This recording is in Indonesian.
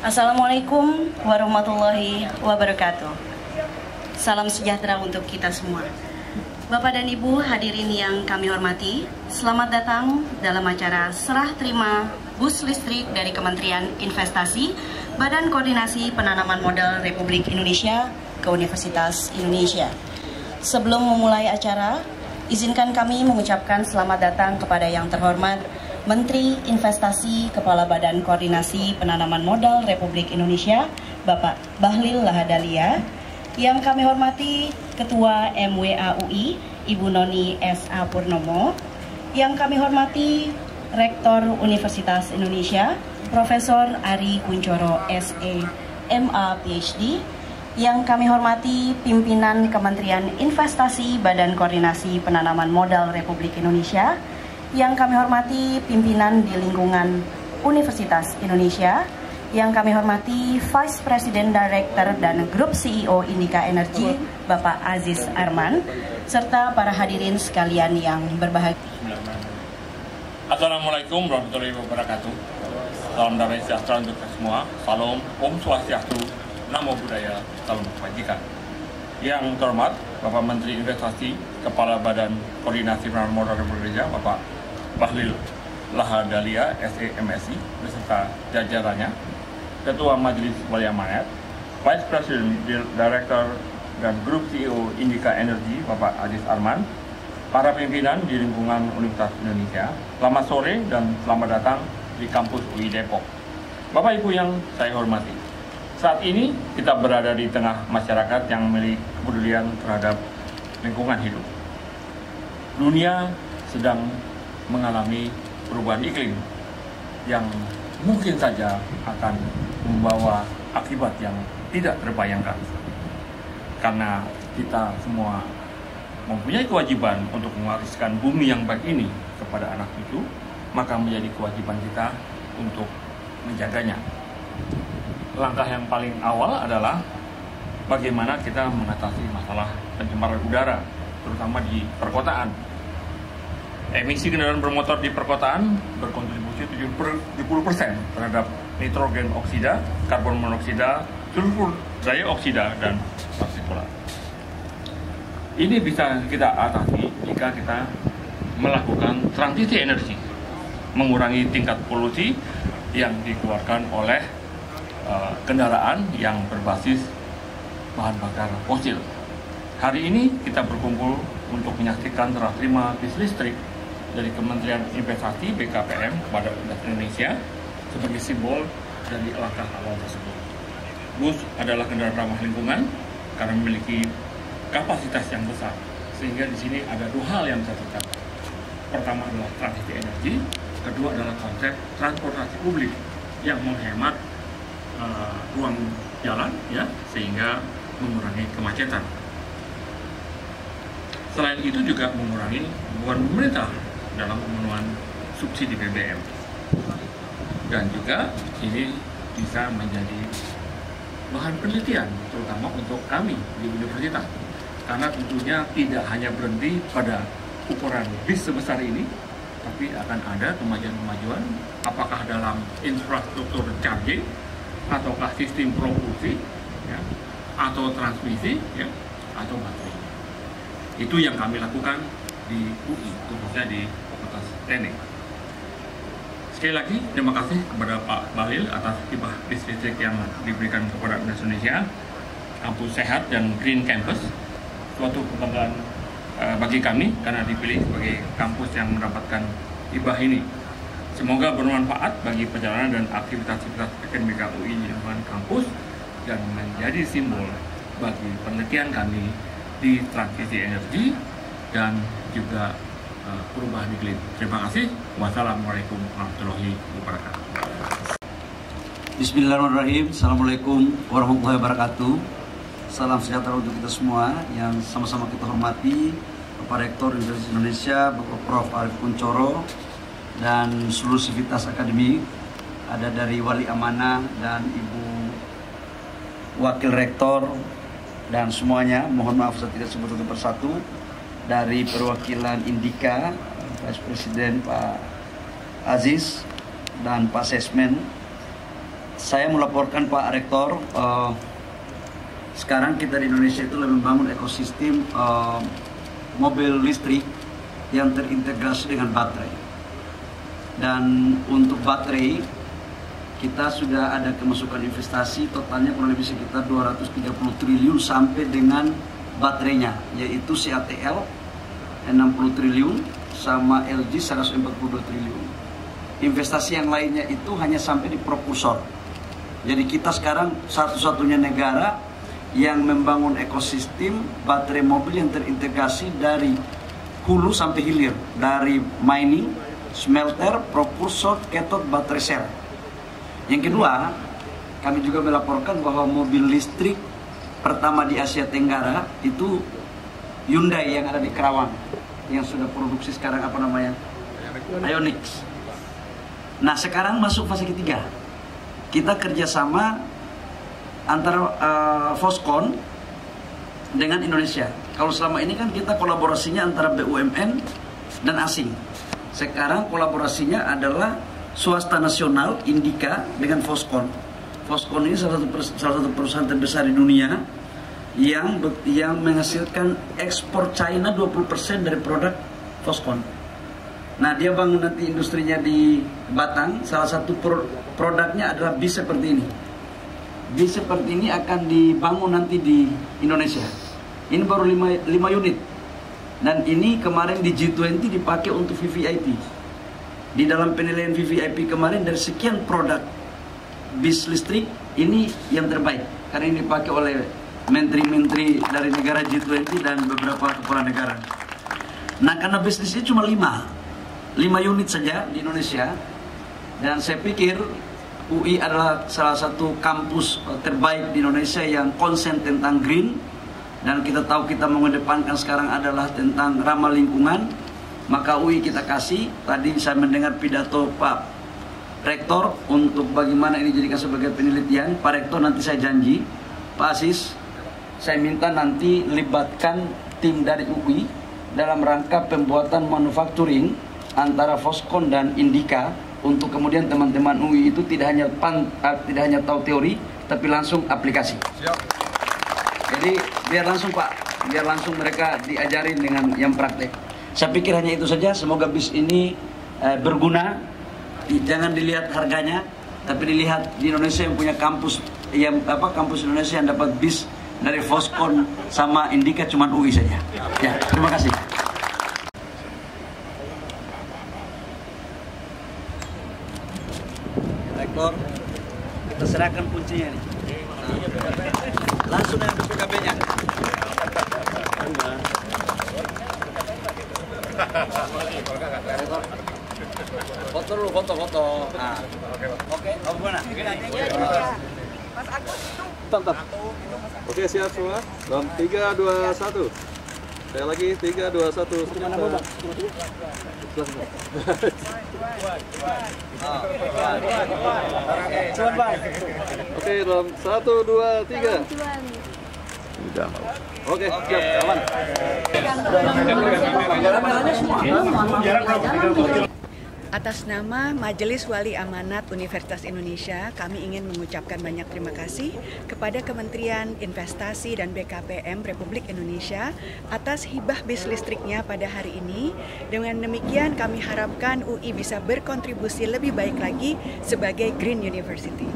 Assalamualaikum warahmatullahi wabarakatuh. Salam sejahtera untuk kita semua. Bapak dan Ibu hadirin yang kami hormati, selamat datang dalam acara serah terima bus listrik dari Kementerian Investasi, Badan Koordinasi Penanaman Modal Republik Indonesia ke Universitas Indonesia. Sebelum memulai acara, izinkan kami mengucapkan selamat datang kepada yang terhormat Menteri Investasi Kepala Badan Koordinasi Penanaman Modal Republik Indonesia, Bapak Bahlil Lahadalia, yang kami hormati Ketua MWAUI, Ibu Noni S.A. Purnomo, yang kami hormati Rektor Universitas Indonesia, Profesor Ari Kuncoro S.E. MA PhD, yang kami hormati pimpinan Kementerian Investasi Badan Koordinasi Penanaman Modal Republik Indonesia, yang kami hormati pimpinan di lingkungan Universitas Indonesia, yang kami hormati Vice President Director dan Grup CEO Indika Energy, Bapak Aziz Arman, serta para hadirin sekalian yang berbahagia. Assalamualaikum warahmatullahi wabarakatuh. Salam damai sejahtera untuk kita semua. Salam Om Swastiastu, Namo Buddhaya, salam kebajikan. Yang terhormat Bapak Menteri Investasi, Kepala Badan Koordinasi Penanaman Modal Republik Indonesia, Bapak Bahlil Lahadalia S.E. MSI beserta jajarannya, Ketua Majelis Wali Amanat, Vice President Director dan Grup CEO Indika Energy, Bapak Aziz Arman, para pimpinan di lingkungan Universitas Indonesia, selamat sore dan selamat datang di kampus UI Depok. Bapak Ibu yang saya hormati, saat ini kita berada di tengah masyarakat yang memiliki kepedulian terhadap lingkungan hidup. Dunia sedang mengalami perubahan iklim yang mungkin saja akan membawa akibat yang tidak terbayangkan. Karena kita semua mempunyai kewajiban untuk mewariskan bumi yang baik ini kepada anak cucu, maka menjadi kewajiban kita untuk menjaganya. Langkah yang paling awal adalah bagaimana kita mengatasi masalah pencemaran udara, terutama di perkotaan. Emisi kendaraan bermotor di perkotaan berkontribusi 70% terhadap nitrogen oksida, karbon monoksida, sulfur dioksida, dan partikulat. Ini bisa kita atasi jika kita melakukan transisi energi, mengurangi tingkat polusi yang dikeluarkan oleh kendaraan yang berbasis bahan bakar fosil. Hari ini kita berkumpul untuk menyaksikan serah terima bis listrik dari Kementerian Investasi BKPM kepada Indonesia sebagai simbol dari langkah awal tersebut. Bus adalah kendaraan ramah lingkungan karena memiliki kapasitas yang besar, sehingga di sini ada dua hal yang bisa tercapai. Pertama adalah transisi energi, kedua adalah konsep transportasi publik yang menghemat ruang jalan, ya, sehingga mengurangi kemacetan. Selain itu juga mengurangi beban pemerintah dalam pemenuhan subsidi BBM, dan juga ini bisa menjadi bahan penelitian terutama untuk kami di universitas, karena tentunya tidak hanya berhenti pada ukuran bis sebesar ini, tapi akan ada kemajuan-kemajuan apakah dalam infrastruktur charging, ataukah sistem propulsi, ya, atau transmisi, ya, atau baterai. Itu yang kami lakukan di UI, khususnya di Fakultas Teknik. Sekali lagi, terima kasih kepada Pak Bahlil atas hibah bis listrik yang diberikan kepada Indonesia, kampus sehat dan green campus, suatu kebanggaan bagi kami karena dipilih sebagai kampus yang mendapatkan hibah ini. Semoga bermanfaat bagi perjalanan dan aktivitas akademik UI di lingkungan kampus dan menjadi simbol bagi penelitian kami di transisi energi dan juga perubahan iklim. Terima kasih. Wassalamualaikum warahmatullahi wabarakatuh. Bismillahirrahmanirrahim. Assalamualaikum warahmatullahi wabarakatuh. Salam sejahtera untuk kita semua yang sama-sama kita hormati, Bapak Rektor Universitas Indonesia, Bapak Prof. Ari Kuncoro, dan seluruh sivitas akademik, ada dari Wali Amanah dan Ibu Wakil Rektor dan semuanya. Mohon maaf saya tidak sebut satu persatu. Dari perwakilan Indika, Vice Presiden Pak Aziz dan Pak Sesmen, saya melaporkan Pak Rektor, sekarang kita di Indonesia itu lebih membangun ekosistem mobil listrik yang terintegrasi dengan baterai. Dan untuk baterai, kita sudah ada kemasukan investasi totalnya kurang lebih sekitar 230 triliun sampai dengan baterainya, yaitu CATL 60 triliun sama LG 142 triliun. Investasi yang lainnya itu hanya sampai di propulsor. Jadi kita sekarang satu-satunya negara yang membangun ekosistem baterai mobil yang terintegrasi dari hulu sampai hilir, dari mining, smelter, propulsor, cathode, baterai sel. Yang kedua, kami juga melaporkan bahwa mobil listrik pertama di Asia Tenggara itu Hyundai yang ada di Kerawang, yang sudah produksi sekarang Ioniq. Nah, sekarang masuk fase ketiga. Kita kerjasama antara Foxconn dengan Indonesia. Kalau selama ini kan kita kolaborasinya antara BUMN dan asing. Sekarang kolaborasinya adalah swasta nasional Indika dengan Foxconn. Foxconn ini salah satu perusahaan terbesar di dunia yang menghasilkan ekspor China 20% dari produk Foxconn. Nah, dia bangun nanti industrinya di Batang. Salah satu produknya adalah bis seperti ini. Bis seperti ini akan dibangun nanti di Indonesia. Ini baru 5 unit. Dan ini kemarin di G20 dipakai untuk VVIP. Di dalam penilaian VVIP kemarin dari sekian produk bis listrik, ini yang terbaik. Karena ini dipakai oleh menteri-menteri dari negara G20 dan beberapa kepala negara. Nah, karena bisnisnya cuma 5 unit saja di Indonesia. Dan saya pikir UI adalah salah satu kampus terbaik di Indonesia yang konsen tentang green. Dan kita tahu kita mengedepankan sekarang adalah tentang ramah lingkungan. Maka UI kita kasih. Tadi saya mendengar pidato Pak Rektor untuk bagaimana ini dijadikan sebagai penelitian. Pak Rektor, nanti saya janji, Pak Asis, saya minta nanti libatkan tim dari UI dalam rangka pembuatan manufacturing antara Foxconn dan Indika, untuk kemudian teman-teman UI itu tidak hanya tahu teori, tapi langsung aplikasi. Siap. Jadi biar langsung mereka diajarin dengan yang praktek. Saya pikir hanya itu saja. Semoga bis ini berguna. Jangan dilihat harganya, tapi dilihat di Indonesia yang punya kampus Indonesia yang dapat bis dari Foxconn sama Indika cuma UI saja. Ya, terima kasih. Rektor, kita serahkan kuncinya nih. Nah, langsung yang BPKB-nya. Foto dulu, foto. Nah. Oke, kamu mana? Mas Agus itu. Bentar. Oke, siap semua. Dalam 3, 2, 1. Saya lagi 3, 2, 1. Mana Bang? Cuan Bang. Oke, dalam 1, 2, 3. Udah. Oke, siap, aman. Atas nama Majelis Wali Amanat Universitas Indonesia, kami ingin mengucapkan banyak terima kasih kepada Kementerian Investasi dan BKPM Republik Indonesia atas hibah bis listriknya pada hari ini. Dengan demikian kami harapkan UI bisa berkontribusi lebih baik lagi sebagai Green University.